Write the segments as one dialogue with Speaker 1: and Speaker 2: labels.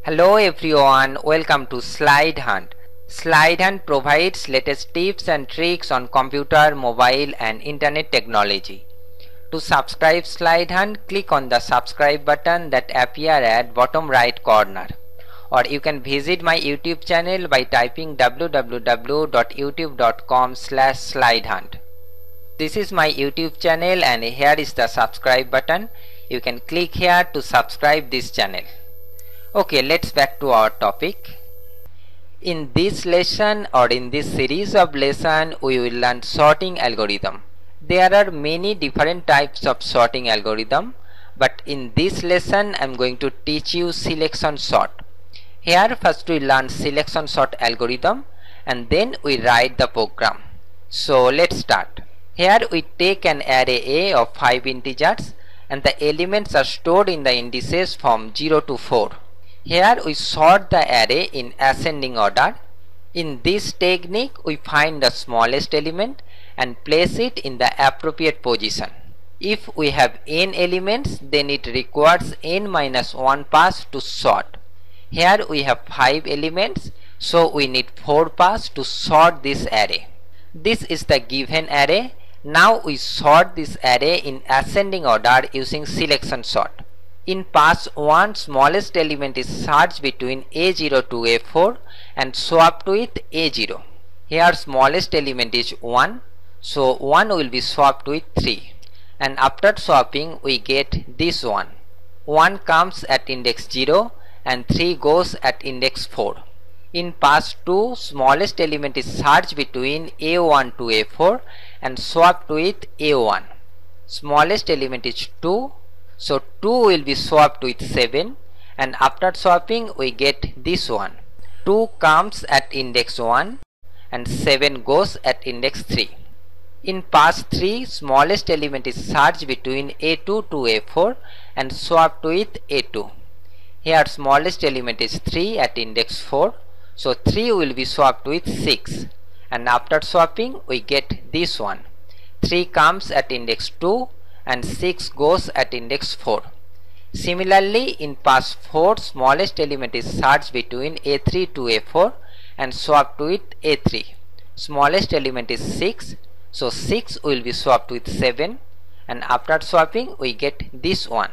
Speaker 1: Hello everyone, welcome to Slide Hunt. Slide Hunt provides latest tips and tricks on computer, mobile and internet technology. To subscribe Slide Hunt, click on the subscribe button that appear at bottom right corner. Or you can visit my YouTube channel by typing www.youtube.com/slidehunt. This is my YouTube channel and here is the subscribe button. You can click here to subscribe this channel. Okay, let's back to our topic. In this lesson or in this series of lesson, we will learn sorting algorithm. There are many different types of sorting algorithm, but in this lesson I am going to teach you selection sort. Here first we learn selection sort algorithm and then we write the program. So let's start. Here we take an array A of 5 integers and the elements are stored in the indices from 0 to 4. Here we sort the array in ascending order. In this technique we find the smallest element and place it in the appropriate position. If we have n elements, then it requires n minus 1 pass to sort. Here we have 5 elements, so we need 4 pass to sort this array. This is the given array. Now we sort this array in ascending order using selection sort. In pass 1, smallest element is searched between A0 to A4 and swapped with A0. Here smallest element is 1, so 1 will be swapped with 3. And after swapping we get this one. 1 comes at index 0 and 3 goes at index 4. In pass 2, smallest element is searched between A1 to A4 and swapped with A1. Smallest element is 2. So 2 will be swapped with 7 and after swapping we get this one. 2 comes at index 1 and 7 goes at index 3. In pass 3, smallest element is searched between A2 to A4 and swapped with A2. Here smallest element is 3 at index 4. So 3 will be swapped with 6 and after swapping we get this one. 3 comes at index 2 and 6 goes at index 4. Similarly, in pass 4, smallest element is searched between A3 to A4 and swapped with A3. Smallest element is 6, so 6 will be swapped with 7 and after swapping we get this one.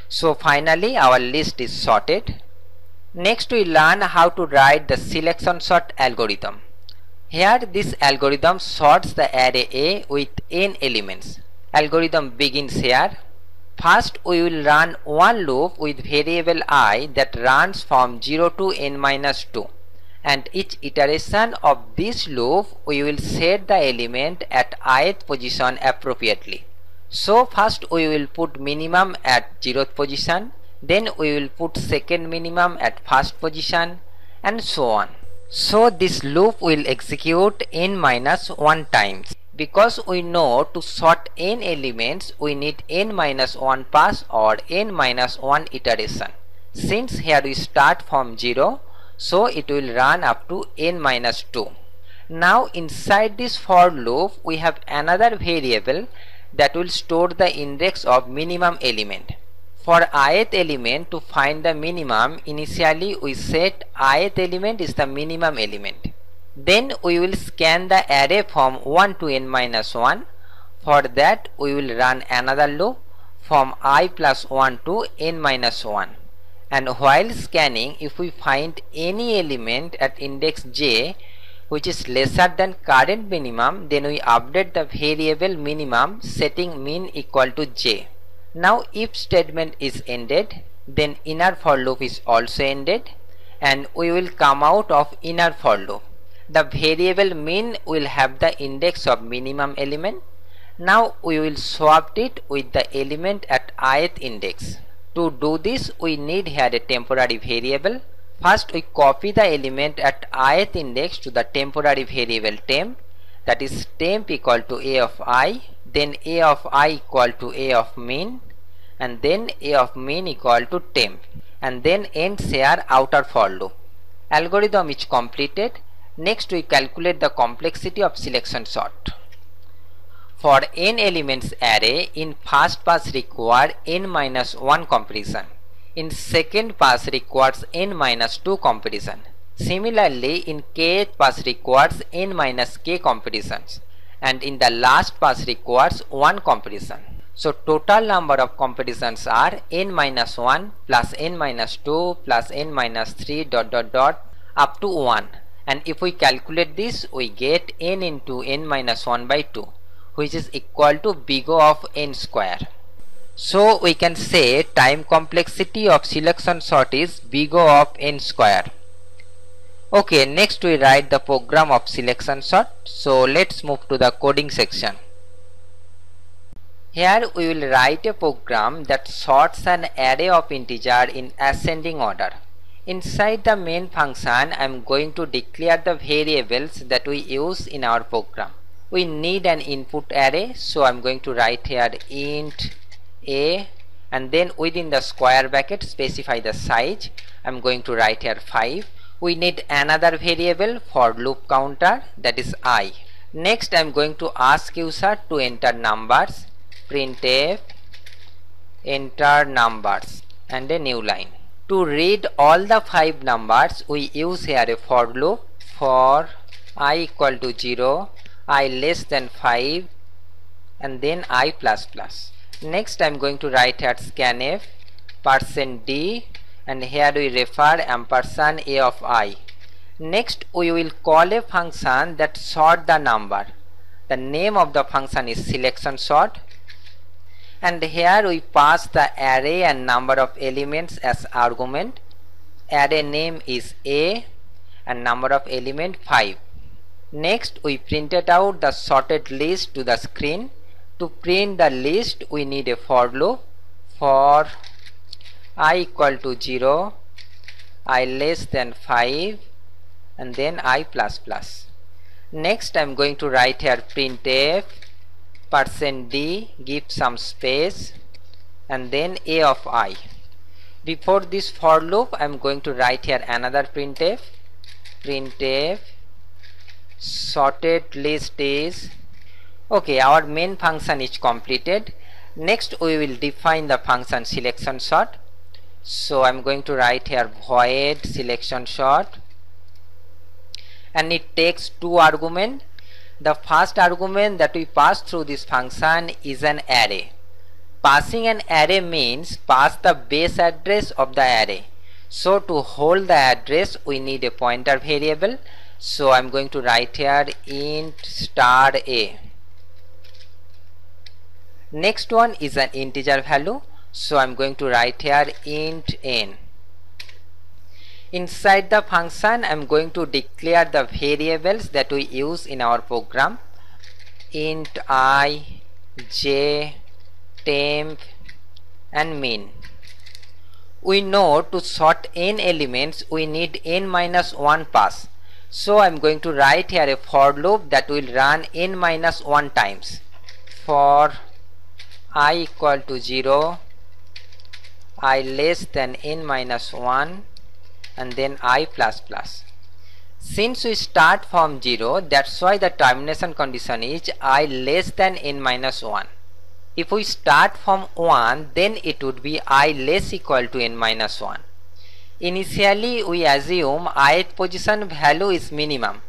Speaker 1: So finally our list is sorted. Next we learn how to write the selection sort algorithm. Here this algorithm sorts the array A with n elements. Algorithm begins here. First we will run one loop with variable I that runs from 0 to n minus 2 and each iteration of this loop we will set the element at ith position appropriately. So first we will put minimum at 0th position, then we will put second minimum at first position and so on. So this loop will execute n minus 1 times. Because we know to sort n elements we need n minus 1 pass or n minus 1 iteration. Since here we start from 0, so it will run up to n minus 2. Now inside this for loop we have another variable that will store the index of minimum element. For ith element, to find the minimum, initially we set ith element is the minimum element. Then we will scan the array from 1 to n minus 1. For that we will run another loop from I plus 1 to n minus 1. And while scanning, if we find any element at index j which is lesser than current minimum, then we update the variable minimum setting min equal to j. Now if statement is ended, then inner for loop is also ended and we will come out of inner for loop. The variable min will have the index of minimum element. Now we will swap it with the element at ith index. To do this we need here a temporary variable. First we copy the element at ith index to the temporary variable temp, that is temp equal to a of I, then a of I equal to a of min and then a of min equal to temp and then ends here outer for loop. Algorithm is completed. Next we calculate the complexity of selection sort. For n elements array, in first pass require n minus 1 comparison. in second pass requires n minus 2 competition. Similarly, in kth pass requires n minus k competitions, and in the last pass requires 1 competition. So total number of competitions are n minus 1 plus n minus 2 plus n minus 3 dot dot dot up to 1, and if we calculate this we get n into n minus 1 by 2, which is equal to big O of n square. So we can say time complexity of selection sort is big O of n square. Okay, next we write the program of selection sort. So let's move to the coding section. Here we will write a program that sorts an array of integer in ascending order. Inside the main function, I am going to declare the variables that we use in our program. We need an input array, so I am going to write here int a, and then within the square bracket specify the size. I am going to write here 5. We need another variable for loop counter, that is I. Next I am going to ask user to enter numbers. Printf enter numbers and a new line. To read all the 5 numbers we use here a for loop for I equal to 0, I less than 5, and then I plus plus. Next I am going to write here scanf %d, and here we refer ampersand a of I. Next we will call a function that sort the number. The name of the function is selection sort, and here we pass the array and number of elements as argument. Array name is a and number of element 5. Next we printed out the sorted list to the screen. To print the list we need a for loop for I equal to 0, I less than 5, and then I plus plus. Next I am going to write here printf %d, give some space, and then a of I. Before this for loop I am going to write here another printf sorted list is. Okay, our main function is completed. Next we will define the function selection sort. So I am going to write here void selection sort, and it takes 2 arguments. The first argument that we pass through this function is an array. Passing an array means pass the base address of the array. So to hold the address we need a pointer variable. So I am going to write here int star a. Next one is an integer value. So I am going to write here int n. Inside the function I am going to declare the variables that we use in our program. Int I, j, temp, and min. We know to sort n elements we need n minus 1 pass. So I am going to write here a for loop that will run n minus 1 times. For I equal to 0, I less than n minus 1, and then I plus plus. Since we start from 0, that's why the termination condition is I less than n minus 1. If we start from 1, then it would be I less equal to n minus 1. Initially we assume ith position value is minimum.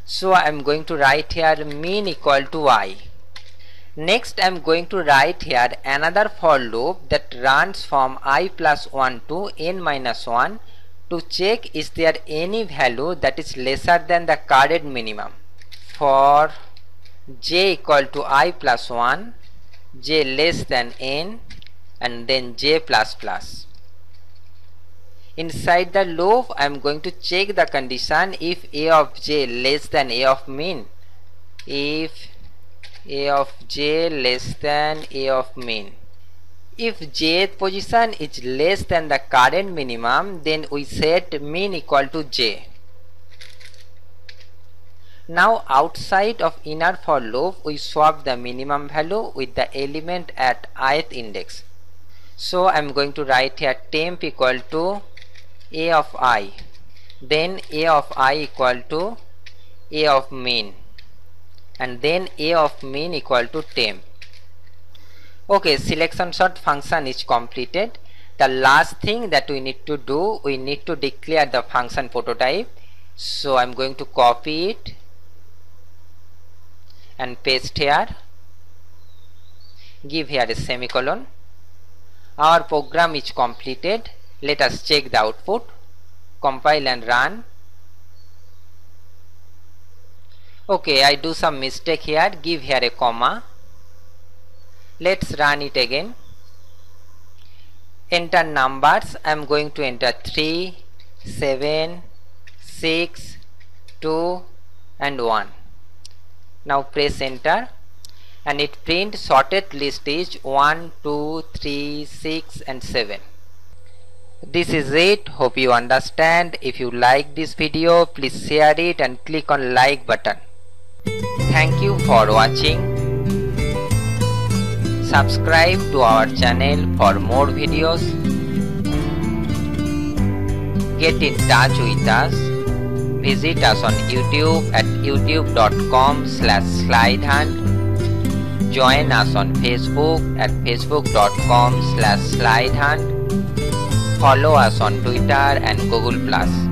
Speaker 1: So I am going to write here min equal to I. Next I am going to write here another for loop that runs from I plus 1 to n minus 1 to check is there any value that is lesser than the current minimum. For j equal to I plus 1, j less than n, and then j plus plus. Inside the loop I am going to check the condition if a of j less than a of min. If a of j less than a of min. If jth position is less than the current minimum, then we set min equal to j. Now outside of inner for loop we swap the minimum value with the element at ith index. So I am going to write here temp equal to a of I, then a of I equal to a of min, and then a of min equal to temp. Okay, selection sort function is completed. The last thing that we need to do, we need to declare the function prototype. So I'm going to copy it and paste here, give here a semicolon. Our program is completed. Let us check the output, compile and run. Okay, I do some mistake here, give here a comma. Let's run it again. Enter numbers. I am going to enter 3, 7, 6, 2 and 1. Now press enter and it prints sorted list is 1, 2, 3, 6 and 7. This is it. Hope you understand. If you like this video, please share it and click on like button. Thank you for watching. Subscribe to our channel for more videos. Get in touch with us. Visit us on YouTube at youtube.com/slidehunt. Join us on Facebook at facebook.com/slidehunt. Follow us on Twitter and Google+.